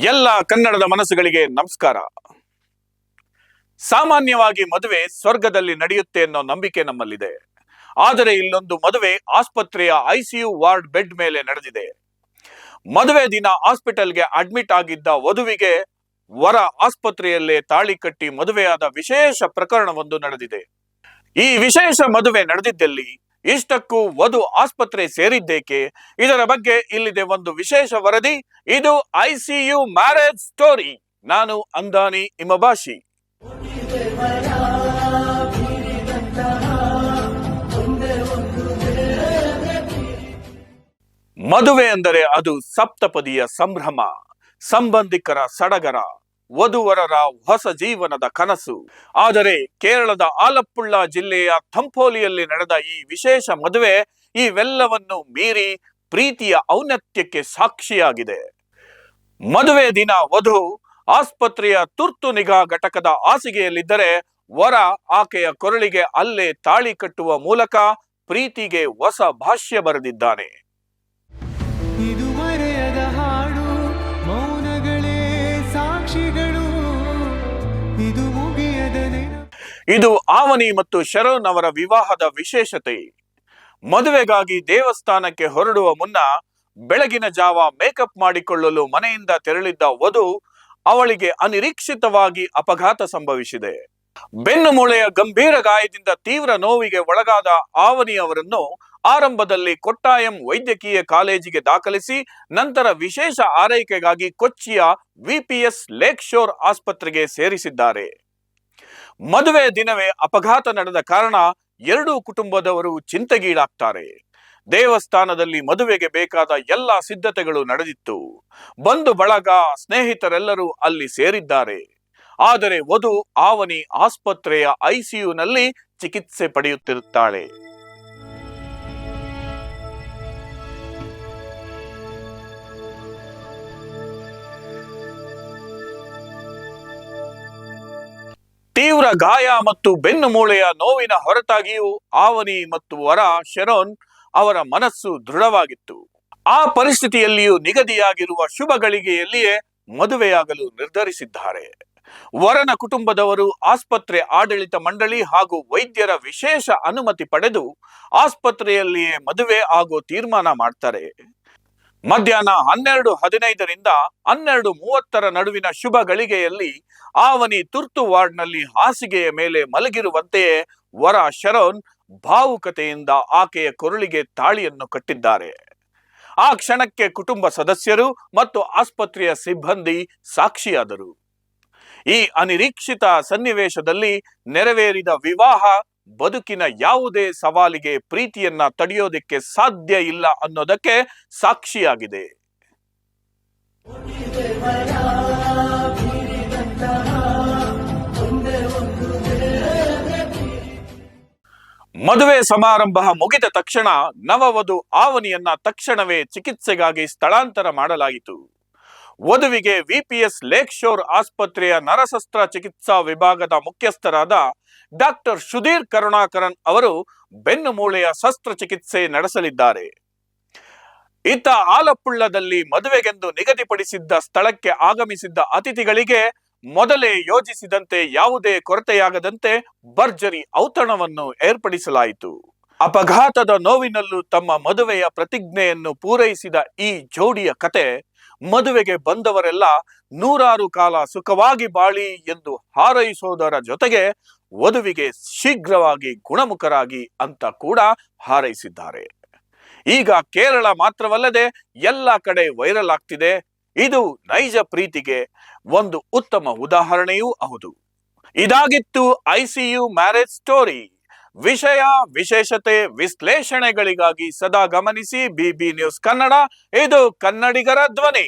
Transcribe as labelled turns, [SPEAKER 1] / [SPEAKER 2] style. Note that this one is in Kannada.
[SPEAKER 1] ಎಲ್ಲ ಕನ್ನಡದ ಮನಸ್ಸುಗಳಿಗೆ ನಮಸ್ಕಾರ. ಸಾಮಾನ್ಯವಾಗಿ ಮದುವೆ ಸ್ವರ್ಗದಲ್ಲಿ ನಡೆಯುತ್ತೆ ಅನ್ನೋ ನಂಬಿಕೆ ನಮ್ಮಲ್ಲಿದೆ. ಆದರೆ ಇಲ್ಲೊಂದು ಮದುವೆ ಆಸ್ಪತ್ರೆಯ ಐಸಿಯು ವಾರ್ಡ್ ಬೆಡ್ ಮೇಲೆ ನಡೆದಿದೆ. ಮದುವೆ ದಿನ ಹಾಸ್ಪಿಟಲ್ಗೆ ಅಡ್ಮಿಟ್ ಆಗಿದ್ದ ವಧುವಿಗೆ ವರ ಆಸ್ಪತ್ರೆಯಲ್ಲೇ ತಾಳಿ ಕಟ್ಟಿ ಮದುವೆಯಾದ ವಿಶೇಷ ಪ್ರಕರಣವೊಂದು ನಡೆದಿದೆ. ಈ ವಿಶೇಷ ಮದುವೆ ನಡೆದಿದ್ದಲ್ಲಿ ಇಷ್ಟಕ್ಕೂ ವಧು ಆಸ್ಪತ್ರೆ ಸೇರಿದ್ದೇಕೆ? ಇದರ ಬಗ್ಗೆ ಇಲ್ಲಿದೆ ಒಂದು ವಿಶೇಷ ವರದಿ. ಇದು ಐಸಿಯು ಮ್ಯಾರೇಜ್ ಸ್ಟೋರಿ. ನಾನು ಅಂದಾನಿ ಇಮಬಾಶಿ. ಮದುವೆ ಅಂದರೆ ಅದು ಸಪ್ತಪದಿಯ ಸಂಭ್ರಮ, ಸಂಬಂಧಿಕರ ಸಡಗರ, ವಧುವರರ ಹೊಸ ಜೀವನದ ಕನಸು. ಆದರೆ ಕೇರಳದ ಆಲಪ್ಪುಳ ಜಿಲ್ಲೆಯ ಥಂಪೋಲಿಯಲ್ಲಿ ನಡೆದ ಈ ವಿಶೇಷ ಮದುವೆ ಇವೆಲ್ಲವನ್ನು ಮೀರಿ ಪ್ರೀತಿಯ ಔನ್ನತ್ಯಕ್ಕೆ ಸಾಕ್ಷಿಯಾಗಿದೆ. ಮದುವೆ ದಿನ ವಧು ಆಸ್ಪತ್ರೆಯ ತುರ್ತು ನಿಗಾ ಘಟಕದ ಹಾಸಿಗೆಯಲ್ಲಿದ್ದರೆ ವರ ಆಕೆಯ ಕೊರಳಿಗೆ ಅಲ್ಲೇ ತಾಳಿ ಕಟ್ಟುವ ಮೂಲಕ ಪ್ರೀತಿಗೆ ಹೊಸ ಭಾಷ್ಯ ಬರೆದಿದ್ದಾನೆ. ಇದು ಆವನಿ ಮತ್ತು ಶರೋನ್ ಅವರ ವಿವಾಹದ ವಿಶೇಷತೆ. ಮದುವೆಗಾಗಿ ದೇವಸ್ಥಾನಕ್ಕೆ ಹೊರಡುವ ಮುನ್ನ ಬೆಳಗಿನ ಜಾವ ಮೇಕಪ್ ಮಾಡಿಕೊಳ್ಳಲು ಮನೆಯಿಂದ ತೆರಳಿದ್ದ ವಧು ಅವಳಿಗೆ ಅನಿರೀಕ್ಷಿತವಾಗಿ ಅಪಘಾತ ಸಂಭವಿಸಿದೆ. ಬೆನ್ನು ಮೂಳೆಯ ಗಂಭೀರ ಗಾಯದಿಂದ ತೀವ್ರ ನೋವಿಗೆ ಒಳಗಾದ ಆವನಿ ಅವರನ್ನು ಆರಂಭದಲ್ಲಿ ಕೊಟ್ಟಾಯಂ ವೈದ್ಯಕೀಯ ಕಾಲೇಜಿಗೆ ದಾಖಲಿಸಿ ನಂತರ ವಿಶೇಷ ಆರೈಕೆಗಾಗಿ ಕೊಚ್ಚಿಯ ವಿಪಿಎಸ್ ಲೇಕ್ ಶೋರ್ ಆಸ್ಪತ್ರೆಗೆ ಸೇರಿಸಿದ್ದಾರೆ. ಮದುವೆ ದಿನವೇ ಅಪಘಾತ ನಡೆದ ಕಾರಣ ಎರಡೂ ಕುಟುಂಬದವರು ಚಿಂತೆಗೀಡಾಗ್ತಾರೆ. ದೇವಸ್ಥಾನದಲ್ಲಿ ಮದುವೆಗೆ ಬೇಕಾದ ಎಲ್ಲ ಸಿದ್ಧತೆಗಳು ನಡೆದಿತ್ತು. ಬಂಧು ಬಳಗ, ಸ್ನೇಹಿತರೆಲ್ಲರೂ ಅಲ್ಲಿ ಸೇರಿದ್ದಾರೆ. ಆದರೆ ವಧು ಆವನಿ ಆಸ್ಪತ್ರೆಯ ಐಸಿಯುನಲ್ಲಿ ಚಿಕಿತ್ಸೆ ಪಡೆಯುತ್ತಿರುತ್ತಾಳೆ. ತೀವ್ರ ಗಾಯ ಮತ್ತು ಬೆನ್ನು ಮೂಳೆಯ ನೋವಿನ ಹೊರತಾಗಿಯೂ ಆವನಿ ಮತ್ತು ವರ ಶರೋನ್ ಅವರ ಮನಸ್ಸು ದೃಢವಾಗಿತ್ತು. ಆ ಪರಿಸ್ಥಿತಿಯಲ್ಲಿಯೂ ನಿಗದಿಯಾಗಿರುವ ಶುಭ ಗಳಿಗೆಯಲ್ಲಿಯೇ ಮದುವೆಯಾಗಲು ನಿರ್ಧರಿಸಿದ್ದಾರೆ. ವರನ ಕುಟುಂಬದವರು ಆಸ್ಪತ್ರೆ ಆಡಳಿತ ಮಂಡಳಿ ಹಾಗೂ ವೈದ್ಯರ ವಿಶೇಷ ಅನುಮತಿ ಪಡೆದು ಆಸ್ಪತ್ರೆಯಲ್ಲಿಯೇ ಮದುವೆ ಆಗೋ ತೀರ್ಮಾನ ಮಾಡ್ತಾರೆ. ಮಧ್ಯಾಹ್ನ 12:15ರಿಂದ 12:30 ನಡುವಿನ ಶುಭ ಗಳಿಗೆಯಲ್ಲಿ ಆವನಿ ತುರ್ತು ವಾರ್ಡ್ನಲ್ಲಿ ಹಾಸಿಗೆಯ ಮೇಲೆ ಮಲಗಿರುವಂತೆಯೇ ವರ ಶರೋನ್ ಭಾವುಕತೆಯಿಂದ ಆಕೆಯ ಕೊರಳಿಗೆ ತಾಳಿಯನ್ನು ಕಟ್ಟಿದ್ದಾರೆ. ಆ ಕ್ಷಣಕ್ಕೆ ಕುಟುಂಬ ಸದಸ್ಯರು ಮತ್ತು ಆಸ್ಪತ್ರೆಯ ಸಿಬ್ಬಂದಿ ಸಾಕ್ಷಿಯಾದರು. ಈ ಅನಿರೀಕ್ಷಿತ ಸನ್ನಿವೇಶದಲ್ಲಿ ನೆರವೇರಿದ ವಿವಾಹ ಬದುಕಿನ ಯಾವುದೇ ಸವಾಲಿಗೆ ಪ್ರೀತಿಯನ್ನ ತಡೆಯೋದಕ್ಕೆ ಸಾಧ್ಯ ಇಲ್ಲ ಅನ್ನೋದಕ್ಕೆ ಸಾಕ್ಷಿಯಾಗಿದೆ. ಮದುವೆ ಸಮಾರಂಭ ಮುಗಿದ ತಕ್ಷಣ ನವವಧು ಆವನಿಯನ್ನ ತಕ್ಷಣವೇ ಚಿಕಿತ್ಸೆಗಾಗಿ ಸ್ಥಳಾಂತರ ಮಾಡಲಾಯಿತು. ವಧುವಿಗೆ ವಿಪಿಎಸ್ ಲೇಕ್ ಶೋರ್ ಆಸ್ಪತ್ರೆಯ ನರಶಸ್ತ್ರ ಚಿಕಿತ್ಸಾ ವಿಭಾಗದ ಮುಖ್ಯಸ್ಥರಾದ ಡಾಕ್ಟರ್ ಸುಧೀರ್ ಕರುಣಾಕರನ್ ಅವರು ಬೆನ್ನು ಮೂಳೆಯ ಶಸ್ತ್ರಚಿಕಿತ್ಸೆ ನಡೆಸಲಿದ್ದಾರೆ. ಇತ್ತ ಆಲಪ್ಪುಳ್ಳದಲ್ಲಿ ಮದುವೆಗೆಂದು ನಿಗದಿಪಡಿಸಿದ್ದ ಸ್ಥಳಕ್ಕೆ ಆಗಮಿಸಿದ್ದ ಅತಿಥಿಗಳಿಗೆ ಮೊದಲೇ ಯೋಜಿಸಿದಂತೆ ಯಾವುದೇ ಕೊರತೆಯಾಗದಂತೆ ಭರ್ಜರಿ ಔತಣವನ್ನು ಏರ್ಪಡಿಸಲಾಯಿತು. ಅಪಘಾತದ ನೋವಿನಲ್ಲೂ ತಮ್ಮ ಮದುವೆಯ ಪ್ರತಿಜ್ಞೆಯನ್ನು ಪೂರೈಸಿದ ಈ ಜೋಡಿಯ ಕತೆ ಮದುವೆಗೆ ಬಂದವರೆಲ್ಲ ನೂರಾರು ಕಾಲ ಸುಖವಾಗಿ ಬಾಳಿ ಎಂದು ಹಾರೈಸೋದರ ಜೊತೆಗೆ ವಧುವಿಗೆ ಶೀಘ್ರವಾಗಿ ಗುಣಮುಖರಾಗಿ ಅಂತ ಕೂಡ ಹಾರೈಸಿದ್ದಾರೆ. ಈಗ ಕೇರಳ ಮಾತ್ರವಲ್ಲದೆ ಎಲ್ಲ ಕಡೆ ವೈರಲ್ ಆಗ್ತಿದೆ. ಇದು ನೈಜ ಪ್ರೀತಿಗೆ ಒಂದು ಉತ್ತಮ ಉದಾಹರಣೆಯೂ ಹೌದು. ಇದಾಗಿತ್ತು ಐಸಿಯು ಮ್ಯಾರೇಜ್ ಸ್ಟೋರಿ. ವಿಷಯ, ವಿಶೇಷತೆ, ವಿಶ್ಲೇಷಣೆಗಳಿಗಾಗಿ ಸದಾ ಗಮನಿಸಿ ಬಿಬಿ ನ್ಯೂಸ್ ಕನ್ನಡ. ಇದು ಕನ್ನಡಿಗರ ಧ್ವನಿ.